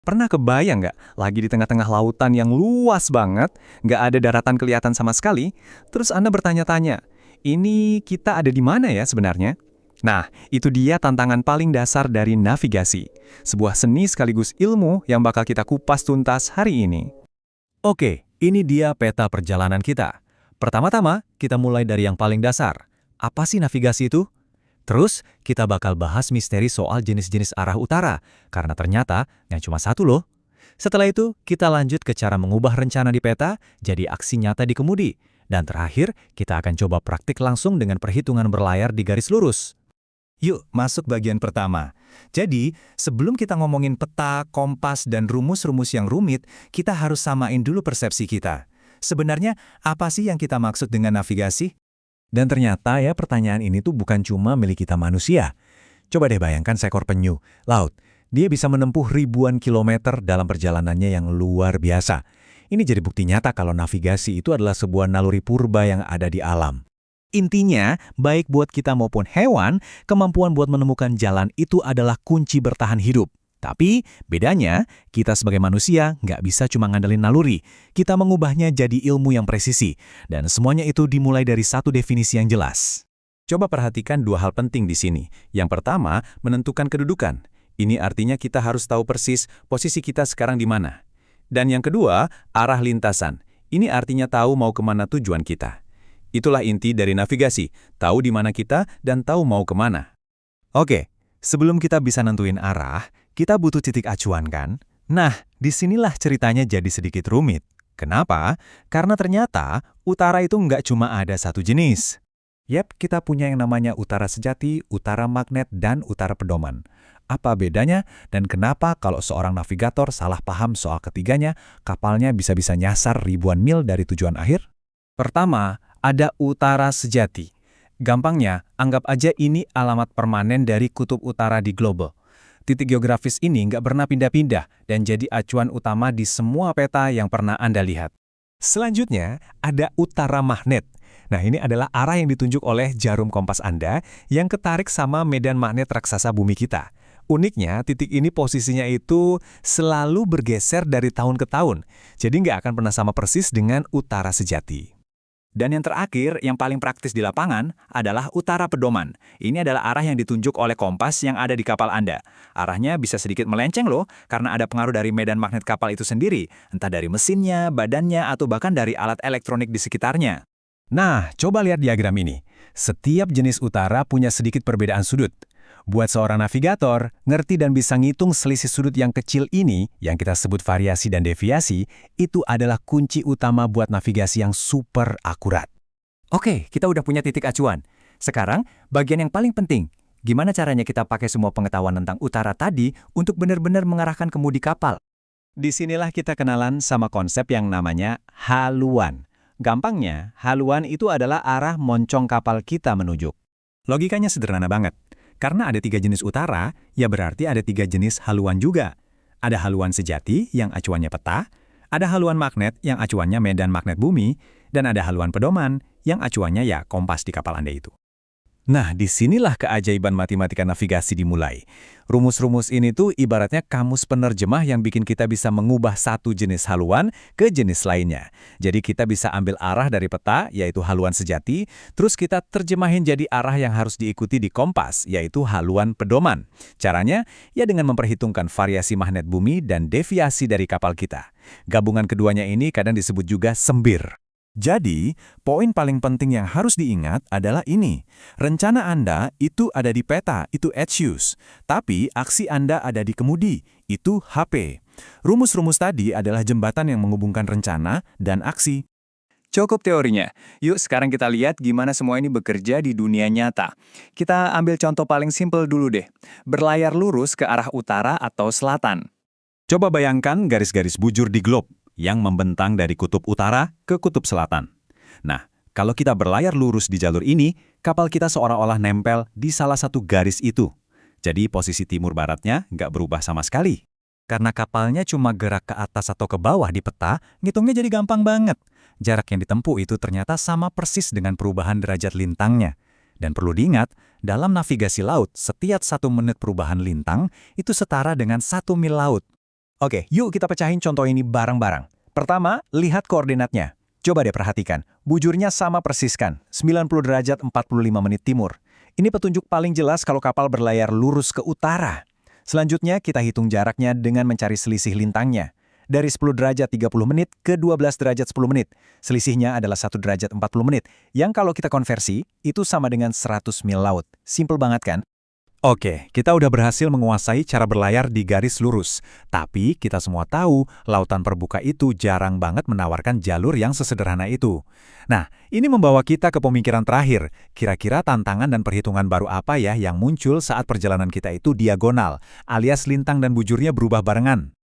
Pernah kebayang nggak, lagi di tengah-tengah lautan yang luas banget, nggak ada daratan kelihatan sama sekali, terus Anda bertanya-tanya, ini kita ada di mana ya sebenarnya? Nah, itu dia tantangan paling dasar dari navigasi. Sebuah seni sekaligus ilmu yang bakal kita kupas tuntas hari ini. Oke, ini dia peta perjalanan kita. Pertama-tama, kita mulai dari yang paling dasar. Apa sih navigasi itu? Terus, kita bakal bahas misteri soal jenis-jenis arah utara, karena ternyata nggak cuma satu loh. Setelah itu, kita lanjut ke cara mengubah rencana di peta jadi aksi nyata di kemudi. Dan terakhir, kita akan coba praktik langsung dengan perhitungan berlayar di garis lurus. Yuk, masuk bagian pertama. Jadi, sebelum kita ngomongin peta, kompas, dan rumus-rumus yang rumit, kita harus samain dulu persepsi kita. Sebenarnya, apa sih yang kita maksud dengan navigasi? Dan ternyata ya pertanyaan ini tuh bukan cuma milik kita manusia. Coba deh bayangkan seekor penyu, laut. Dia bisa menempuh ribuan kilometer dalam perjalanannya yang luar biasa. Ini jadi bukti nyata kalau navigasi itu adalah sebuah naluri purba yang ada di alam. Intinya, baik buat kita maupun hewan, kemampuan buat menemukan jalan itu adalah kunci bertahan hidup. Tapi, bedanya, kita sebagai manusia nggak bisa cuma ngandelin naluri. Kita mengubahnya jadi ilmu yang presisi. Dan semuanya itu dimulai dari satu definisi yang jelas. Coba perhatikan dua hal penting di sini. Yang pertama, menentukan kedudukan. Ini artinya kita harus tahu persis posisi kita sekarang di mana. Dan yang kedua, arah lintasan. Ini artinya tahu mau kemana tujuan kita. Itulah inti dari navigasi, tahu di mana kita dan tahu mau kemana. Oke, sebelum kita bisa nentuin arah, kita butuh titik acuan kan? Nah, disinilah ceritanya jadi sedikit rumit. Kenapa? Karena ternyata utara itu nggak cuma ada satu jenis. Yap, kita punya yang namanya utara sejati, utara magnet, dan utara pedoman. Apa bedanya dan kenapa kalau seorang navigator salah paham soal ketiganya, kapalnya bisa-bisa nyasar ribuan mil dari tujuan akhir? Pertama, ada utara sejati. Gampangnya, anggap aja ini alamat permanen dari kutub utara di global. Titik geografis ini nggak pernah pindah-pindah dan jadi acuan utama di semua peta yang pernah Anda lihat. Selanjutnya, ada utara magnet. Nah, ini adalah arah yang ditunjuk oleh jarum kompas Anda yang ketarik sama medan magnet raksasa bumi kita. Uniknya, titik ini posisinya itu selalu bergeser dari tahun ke tahun, jadi nggak akan pernah sama persis dengan utara sejati. Dan yang terakhir, yang paling praktis di lapangan, adalah utara pedoman. Ini adalah arah yang ditunjuk oleh kompas yang ada di kapal Anda. Arahnya bisa sedikit melenceng loh, karena ada pengaruh dari medan magnet kapal itu sendiri, entah dari mesinnya, badannya, atau bahkan dari alat elektronik di sekitarnya. Nah, coba lihat diagram ini. Setiap jenis utara punya sedikit perbedaan sudut. Buat seorang navigator, ngerti dan bisa ngitung selisih sudut yang kecil ini, yang kita sebut variasi dan deviasi, itu adalah kunci utama buat navigasi yang super akurat. Oke, kita udah punya titik acuan. Sekarang, bagian yang paling penting. Gimana caranya kita pakai semua pengetahuan tentang utara tadi untuk benar-benar mengarahkan kemudi kapal? Disinilah kita kenalan sama konsep yang namanya haluan. Gampangnya, haluan itu adalah arah moncong kapal kita menuju. Logikanya sederhana banget. Karena ada 3 jenis utara, ya berarti ada 3 jenis haluan juga. Ada haluan sejati yang acuannya peta, ada haluan magnet yang acuannya medan magnet bumi, dan ada haluan pedoman yang acuannya ya kompas di kapal Anda itu. Nah, disinilah keajaiban matematika navigasi dimulai. Rumus-rumus ini tuh ibaratnya kamus penerjemah yang bikin kita bisa mengubah satu jenis haluan ke jenis lainnya. Jadi kita bisa ambil arah dari peta, yaitu haluan sejati, terus kita terjemahin jadi arah yang harus diikuti di kompas, yaitu haluan pedoman. Caranya, ya dengan memperhitungkan variasi magnet bumi dan deviasi dari kapal kita. Gabungan keduanya ini kadang disebut juga sembir. Jadi, poin paling penting yang harus diingat adalah ini. Rencana Anda itu ada di peta, itu HUs. Tapi aksi Anda ada di kemudi, itu HP. Rumus-rumus tadi adalah jembatan yang menghubungkan rencana dan aksi. Cukup teorinya. Yuk sekarang kita lihat gimana semua ini bekerja di dunia nyata. Kita ambil contoh paling simpel dulu deh. Berlayar lurus ke arah utara atau selatan. Coba bayangkan garis-garis bujur di globe yang membentang dari kutub utara ke kutub selatan. Nah, kalau kita berlayar lurus di jalur ini, kapal kita seolah-olah nempel di salah satu garis itu. Jadi posisi timur baratnya nggak berubah sama sekali. Karena kapalnya cuma gerak ke atas atau ke bawah di peta, ngitungnya jadi gampang banget. Jarak yang ditempuh itu ternyata sama persis dengan perubahan derajat lintangnya. Dan perlu diingat, dalam navigasi laut, setiap 1 menit perubahan lintang itu setara dengan 1 mil laut. Oke, yuk kita pecahin contoh ini bareng-barang. Pertama, lihat koordinatnya. Coba deh perhatikan, bujurnya sama persis kan, 90 derajat 45 menit timur. Ini petunjuk paling jelas kalau kapal berlayar lurus ke utara. Selanjutnya, kita hitung jaraknya dengan mencari selisih lintangnya. Dari 10 derajat 30 menit ke 12 derajat 10 menit. Selisihnya adalah 1 derajat 40 menit, yang kalau kita konversi, itu sama dengan 100 mil laut. Simple banget kan? Oke, kita udah berhasil menguasai cara berlayar di garis lurus. Tapi kita semua tahu, lautan terbuka itu jarang banget menawarkan jalur yang sesederhana itu. Nah, ini membawa kita ke pemikiran terakhir. Kira-kira tantangan dan perhitungan baru apa ya yang muncul saat perjalanan kita itu diagonal, alias lintang dan bujurnya berubah barengan?